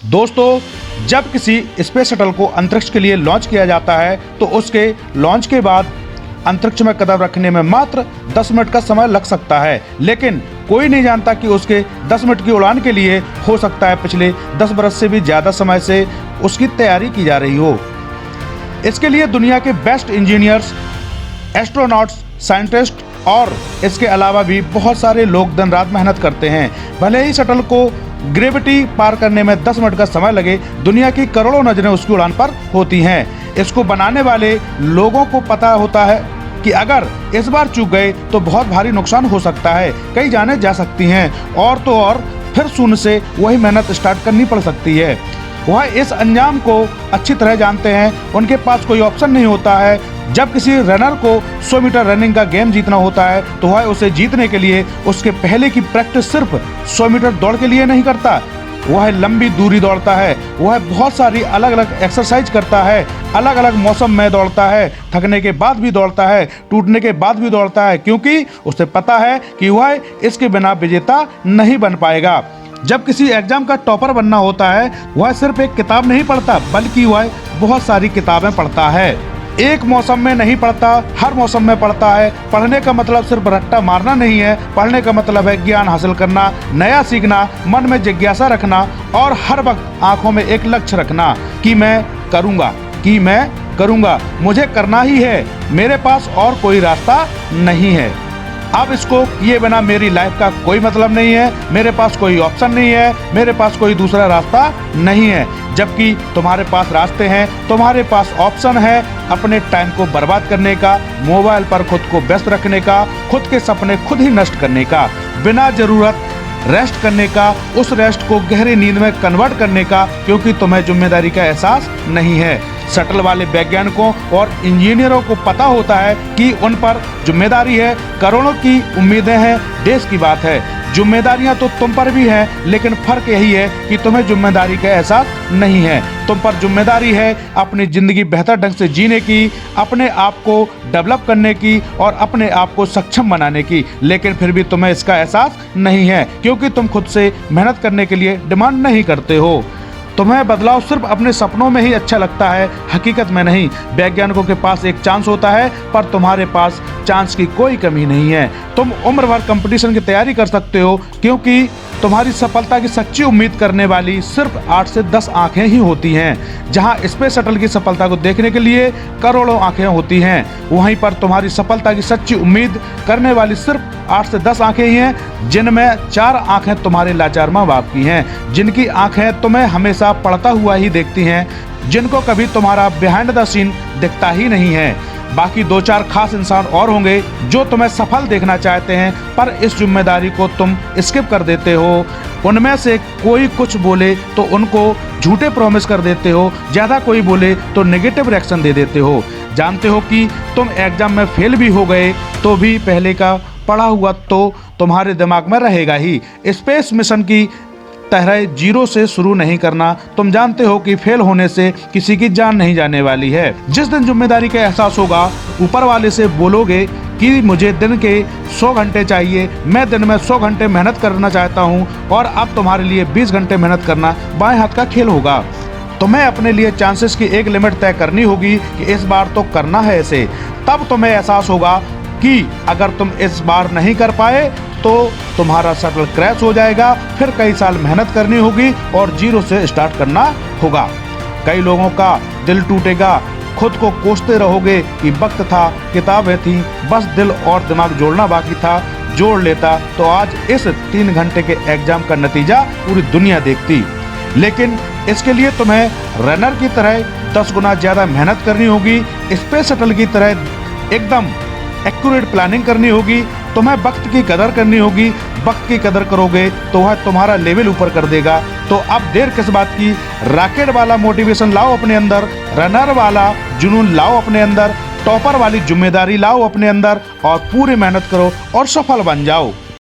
दोस्तों, जब किसी स्पेस शटल को अंतरिक्ष के लिए लॉन्च किया जाता है तो उसके लॉन्च के बाद अंतरिक्ष में कदम रखने में मात्र 10 मिनट का समय लग सकता है, लेकिन कोई नहीं जानता कि उसके 10 मिनट की उड़ान के लिए हो सकता है पिछले 10 बरस से भी ज़्यादा समय से उसकी तैयारी की जा रही हो। इसके लिए दुनिया के बेस्ट इंजीनियर्स, एस्ट्रोनॉट्स, साइंटिस्ट और इसके अलावा भी बहुत सारे लोग दिन रात मेहनत करते हैं। भले ही शटल को ग्रेविटी पार करने में 10 मिनट का समय लगे, दुनिया की करोड़ों नजरें उसकी उड़ान पर होती हैं। इसको बनाने वाले लोगों को पता होता है कि अगर इस बार चूक गए तो बहुत भारी नुकसान हो सकता है, कई जानें जा सकती हैं और तो और फिर शून्य से वही मेहनत स्टार्ट करनी पड़ सकती है। वह इस अंजाम को अच्छी तरह जानते हैं। उनके पास कोई ऑप्शन नहीं होता है। जब किसी रनर को 100 मीटर रनिंग का गेम जीतना होता है तो वह उसे जीतने के लिए उसके पहले की प्रैक्टिस सिर्फ 100 मीटर दौड़ के लिए नहीं करता। वह लंबी दूरी दौड़ता है, वह बहुत सारी अलग अलग एक्सरसाइज करता है, अलग अलग मौसम में दौड़ता है, थकने के बाद भी दौड़ता है, टूटने के बाद भी दौड़ता है, क्योंकि उसे पता है कि वह इसके बिना विजेता नहीं बन पाएगा। जब किसी एग्जाम का टॉपर बनना होता है, वह सिर्फ एक किताब नहीं पढ़ता, बल्कि वह बहुत सारी किताबें पढ़ता है। एक मौसम में नहीं पढ़ता, हर मौसम में पढ़ता है। पढ़ने का मतलब सिर्फ रट्टा मारना नहीं है, पढ़ने का मतलब है ज्ञान हासिल करना, नया सीखना, मन में जिज्ञासा रखना और हर वक्त आंखों में एक लक्ष्य रखना कि मैं करूँगा, मुझे करना ही है, मेरे पास और कोई रास्ता नहीं है। अब इसको किए बिना मेरी लाइफ का कोई मतलब नहीं है, मेरे पास कोई ऑप्शन नहीं है, मेरे पास कोई दूसरा रास्ता नहीं है। जबकि तुम्हारे पास रास्ते हैं, तुम्हारे पास ऑप्शन है अपने टाइम को बर्बाद करने का, मोबाइल पर खुद को व्यस्त रखने का, खुद के सपने खुद ही नष्ट करने का, बिना जरूरत रेस्ट करने का, उस रेस्ट को गहरी नींद में कन्वर्ट करने का, क्योंकि तुम्हें जिम्मेदारी का एहसास नहीं है। शटल वाले वैज्ञानिकों और इंजीनियरों को पता होता है कि उन पर जिम्मेदारी है, करोड़ों की उम्मीदें हैं, देश की बात है। जिम्मेदारियां तो तुम पर भी हैं, लेकिन फर्क यही है कि तुम्हें जिम्मेदारी का एहसास नहीं है। तुम पर जिम्मेदारी है अपनी जिंदगी बेहतर ढंग से जीने की, अपने आप को डेवलप करने की और अपने आप को सक्षम बनाने की, लेकिन फिर भी तुम्हें इसका एहसास नहीं है, क्योंकि तुम खुद से मेहनत करने के लिए डिमांड नहीं करते हो। तुम्हें बदलाव सिर्फ अपने सपनों में ही अच्छा लगता है, हकीकत में नहीं। वैज्ञानिकों के पास एक चांस होता है, पर तुम्हारे पास चांस की कोई कमी नहीं है। तुम उम्र भर कंपटीशन की तैयारी कर सकते हो, क्योंकि तुम्हारी सफलता की सच्ची उम्मीद करने वाली सिर्फ 8 से 10 आंखें ही होती हैं। जहां स्पेस शटल की सफलता को देखने के लिए करोड़ों आंखें होती हैं, वहीं पर तुम्हारी सफलता की सच्ची उम्मीद करने वाली सिर्फ 8 से 10 आंखें ही हैं, जिनमें 4 आंखें तुम्हारे लाचार माँ बाप की हैं, जिनकी आंखें तुम्हें हमेशा पढ़ता हुआ ही देखती हैं, जिनको कभी तुम्हारा बिहाइंड द सीन दिखता ही नहीं है। बाकी 2-4 खास इंसान और होंगे जो तुम्हें सफल देखना चाहते हैं, पर इस जिम्मेदारी को तुम स्किप कर देते हो। उनमें से कोई कुछ बोले तो उनको झूठे प्रॉमिस कर देते हो, ज़्यादा कोई बोले तो नेगेटिव रिएक्शन दे देते हो। जानते हो कि तुम एग्जाम में फेल भी हो गए तो भी पहले का पढ़ा हुआ तो तुम्हारे दिमाग में रहेगा ही। स्पेस मिशन की तरह जीरो से शुरू नहीं करना। तुम जानते हो कि फेल होने से किसी की जान नहीं जाने वाली है। जिस दिन जिम्मेदारी का एहसास होगा, ऊपर वाले से बोलोगे कि मुझे दिन के 100 घंटे चाहिए, मैं दिन में 100 घंटे मेहनत करना चाहता हूँ, और अब तुम्हारे लिए 20 घंटे मेहनत करना बाएं हाथ का खेल होगा। तुम्हें अपने लिए चांसेस की एक लिमिट तय करनी होगी कि इस बार तो करना है इसे। तब तुम्हें एहसास होगा कि अगर तुम इस बार नहीं कर पाए तो तुम्हारा शटल क्रैश हो जाएगा, फिर कई साल मेहनत करनी होगी और जीरो से स्टार्ट करना होगा। कई लोगों का दिल टूटेगा, खुद को कोसते रहोगे कि वक्त था, किताबें थी, बस दिल और दिमाग जोड़ना बाकी था, जोड़ लेता तो आज इस 3 घंटे के एग्जाम का नतीजा पूरी दुनिया देखती। लेकिन इसके लिए तुम्हें रनर की तरह 10 गुना ज़्यादा मेहनत करनी होगी, स्पेस शटल की तरह एकदम एक्यूरेट प्लानिंग करनी होगी, तुम्हें वक्त की कदर करनी होगी। वक्त की कदर करोगे तो वह तुम्हारा लेवल ऊपर कर देगा। तो अब देर किस बात की, रॉकेट वाला मोटिवेशन लाओ अपने अंदर, रनर वाला जुनून लाओ अपने अंदर, टॉपर वाली जिम्मेदारी लाओ अपने अंदर और पूरी मेहनत करो और सफल बन जाओ।